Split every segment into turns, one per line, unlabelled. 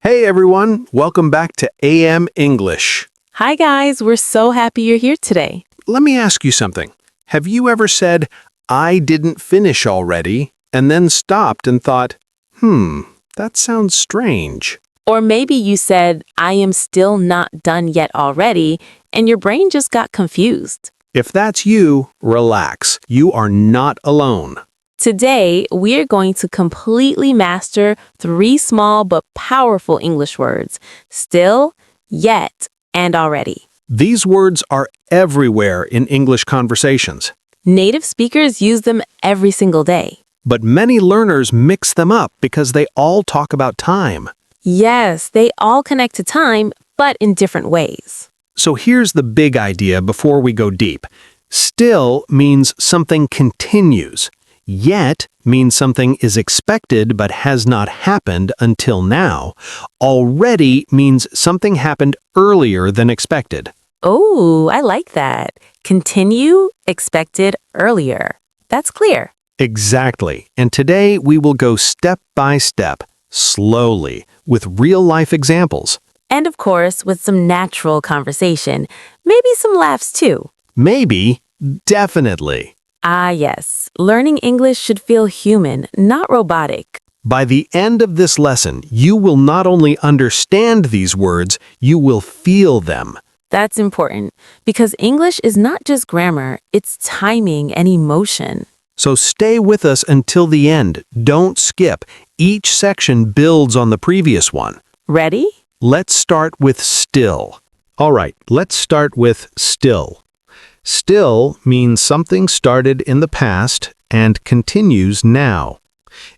Hey everyone, welcome back to AM English.
Hi guys, we're so happy you're here today.
Let me ask you something. Have you ever said, I didn't finish already, and then stopped and thought, that sounds strange?
Or maybe you said, I am still not done yet already, and your brain just got confused.
If that's you, relax. You are not alone.
Today, we're going to completely master 3 small but powerful English words: still, yet, and already.
These words are everywhere in English conversations,
Native speakers use them every single day.
but many learners mix them up because they all talk about time.
Yes, they all connect to time, but in different ways.
So here's the big idea before we go deep. Still means something continues. Yet means something is expected but has not happened until now. Already means something happened earlier than expected.
Oh, I like that. Continue, expected, earlier. That's clear.
Exactly. And today we will go step by step, slowly, with real-life examples.
And of course, with some natural conversation, maybe some laughs too.
Maybe, definitely.
Ah, yes. Learning English should feel human, not robotic.
By the end of this lesson, you will not only understand these words, you will feel them.
That's important because English is not just grammar, it's timing and emotion.
So stay with us until the end. Don't skip. Each section builds on the previous one.
Ready?
Let's start with still. All right, let's start with still. Still means something started in the past and continues now.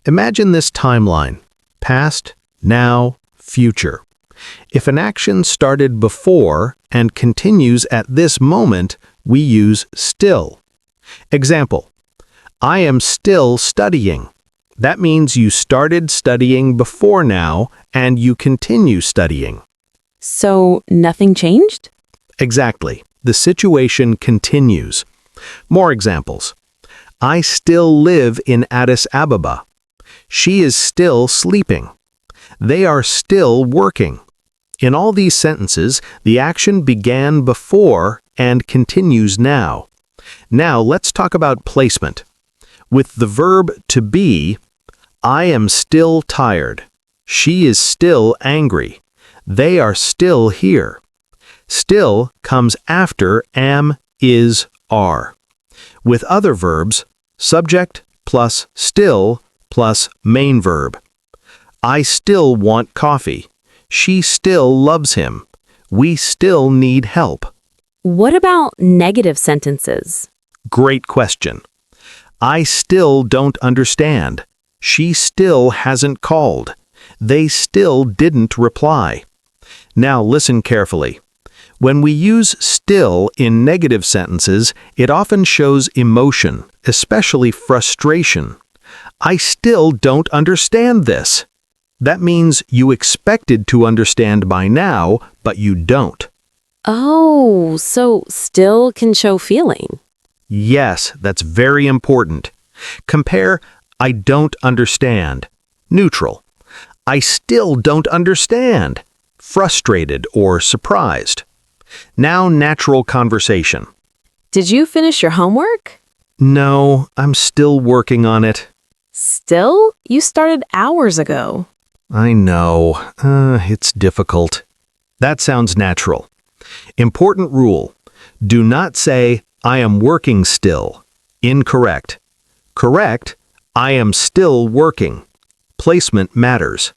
Imagine this timeline: past, now, future. If an action started before and continues at this moment, we use still. Example: I am still studying. That means you started studying before now and you continue studying.
So, nothing changed?
Exactly. The situation continues. More examples. I still live in Addis Ababa. She is still sleeping. They are still working. In all these sentences, the action began before and continues now. Now let's talk about placement. With the verb to be, I am still tired. She is still angry. They are still here. Still comes after am, is, are. With other verbs, subject plus still plus main verb. I still want coffee. She still loves him. We still need help.
What about negative sentences?
Great question. I still don't understand. She still hasn't called. They still didn't reply. Now listen carefully. When we use still in negative sentences, it often shows emotion, especially frustration. I still don't understand this. That means you expected to understand by now, but you don't.
Oh, so still can show feeling.
Yes, that's very important. Compare I don't understand. Neutral. I still don't understand. Frustrated or surprised. Now natural conversation.
Did you finish your homework?
No, I'm still working on it.
Still? You started hours ago.
I know. It's difficult. That sounds natural. Important rule. Do not say, I am working still. Incorrect. Correct, I am still working. Placement matters.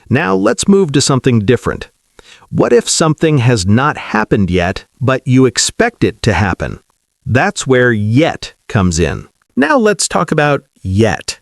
Now let's move to something different. What if something has not happened yet, but you expect it to happen? That's where yet comes in. Now let's talk about yet.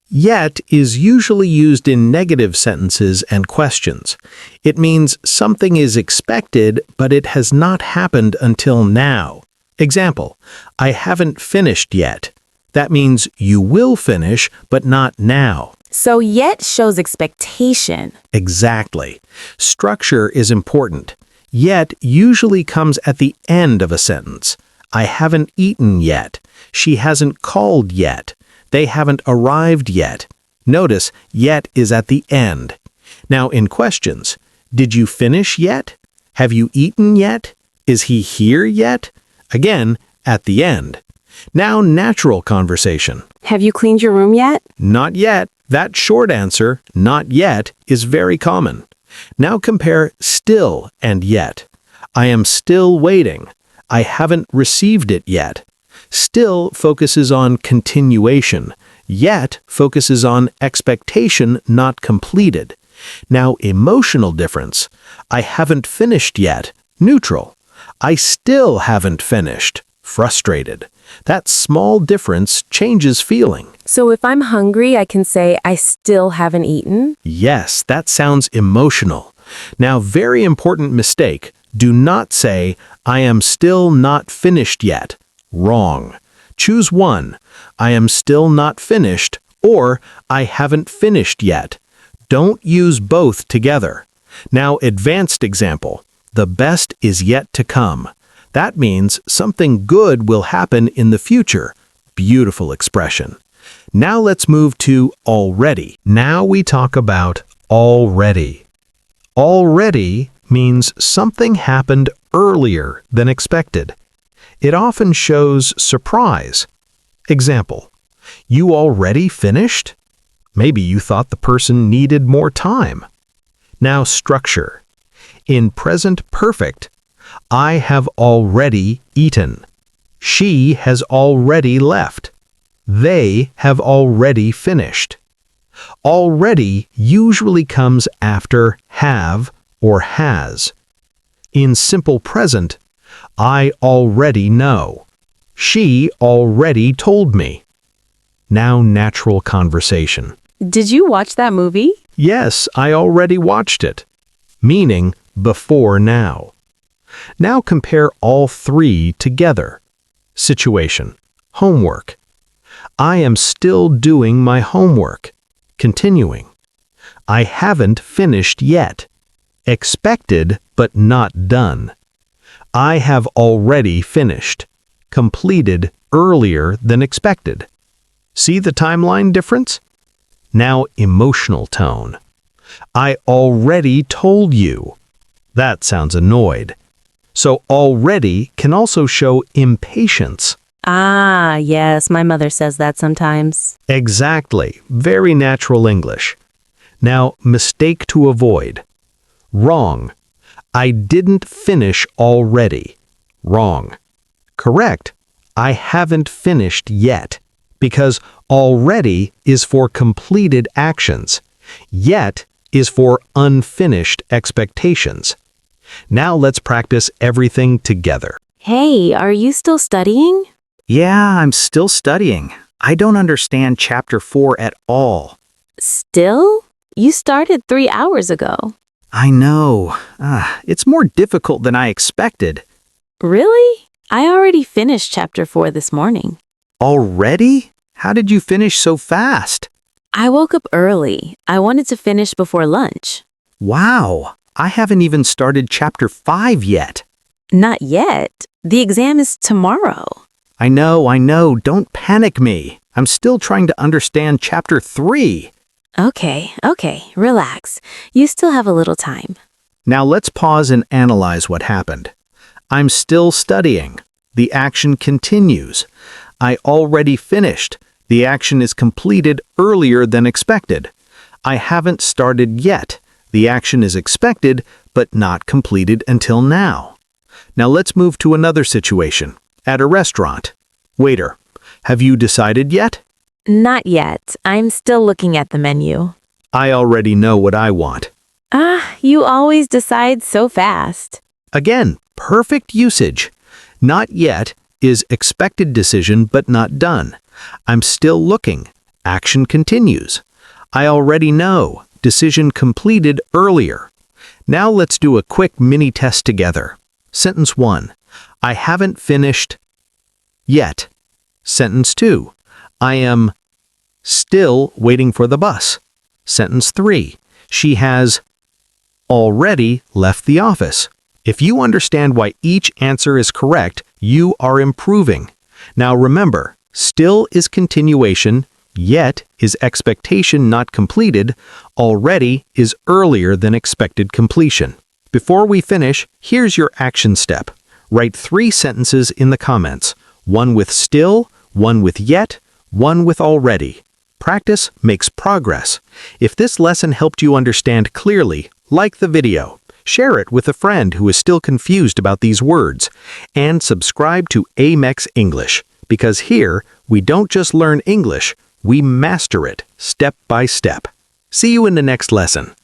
Yet is usually used in negative sentences and questions. It means something is expected, but it has not happened until now. Example, I haven't finished yet. That means you will finish, but not now.
So yet shows expectation.
Exactly. Structure is important. Yet usually comes at the end of a sentence. I haven't eaten yet. She hasn't called yet. They haven't arrived yet. Notice, yet is at the end. Now, in questions, did you finish yet? Have you eaten yet? Is he here yet? Again, at the end. Now, natural conversation.
Have you cleaned your room yet?
Not yet. That short answer, not yet, is very common. Now compare still and yet. I am still waiting. I haven't received it yet. Still focuses on continuation. Yet focuses on expectation not completed. Now, emotional difference. I haven't finished yet. Neutral. I still haven't finished. Frustrated. That small difference changes feeling.
So if I'm hungry, I can say, I still haven't eaten.
Yes, that sounds emotional. Now, very important mistake. Do not say, I am still not finished yet. Wrong. Choose one. I am still not finished, or I haven't finished yet. Don't use both together. Now, advanced example. The best is yet to come. That means something good will happen in the future. Beautiful expression. Now let's move to already. Now we talk about already. Already means something happened earlier than expected. It often shows surprise. Example, you already finished? Maybe you thought the person needed more time. Now structure. In present perfect, I have already eaten. She has already left. They have already finished. Already usually comes after have or has. In simple present, I already know. She already told me. Now natural conversation.
Did you watch that movie?
Yes, I already watched it. Meaning before now. Now compare all three together. Situation. Homework. I am still doing my homework. Continuing. I haven't finished yet. Expected but not done. I have already finished. Completed earlier than expected. See the timeline difference? Now emotional tone. I already told you. That sounds annoyed. So already can also show impatience.
Ah, yes, my mother says that sometimes.
Exactly. Very natural English. Now, mistake to avoid. Wrong. I didn't finish already. Wrong. Correct. I haven't finished yet. Because already is for completed actions. Yet is for unfinished expectations. Now let's practice everything together.
Hey, are you still studying?
Yeah, I'm still studying. I don't understand Chapter 4 at all.
Still? You started 3 hours ago.
I know. It's more difficult than I expected.
Really? I already finished Chapter 4 this morning.
Already? How did you finish so fast?
I woke up early. I wanted to finish before lunch.
Wow, I haven't even started Chapter 5 yet.
Not yet. The exam is tomorrow.
I know. Don't panic me. I'm still trying to understand Chapter 3.
Okay, relax. You still have a little time.
Now let's pause and analyze what happened. I'm still studying. The action continues. I already finished. The action is completed earlier than expected. I haven't started yet. The action is expected, but not completed until now. Now let's move to another situation. At a restaurant. Waiter, have you decided yet?
Not yet. I'm still looking at the menu.
I already know what I want.
You always decide so fast.
Again, perfect usage. Not yet is expected decision but not done. I'm still looking. Action continues. I already know. Decision completed earlier. Now let's do a quick mini test together. Sentence 1. I haven't finished yet. Sentence 2. I am still waiting for the bus. Sentence 3. She has already left the office. If you understand why each answer is correct, you are improving. Now remember, still is continuation, Yet is expectation not completed. Already is earlier than expected completion. Before we finish, here's your action step. Write 3 sentences in the comments. One with still, one with yet, one with already. Practice makes progress. If this lesson helped you understand clearly, like the video. Share it with a friend who is still confused about these words. And subscribe to Amex English, because here, we don't just learn English, we master it step by step. See you in the next lesson.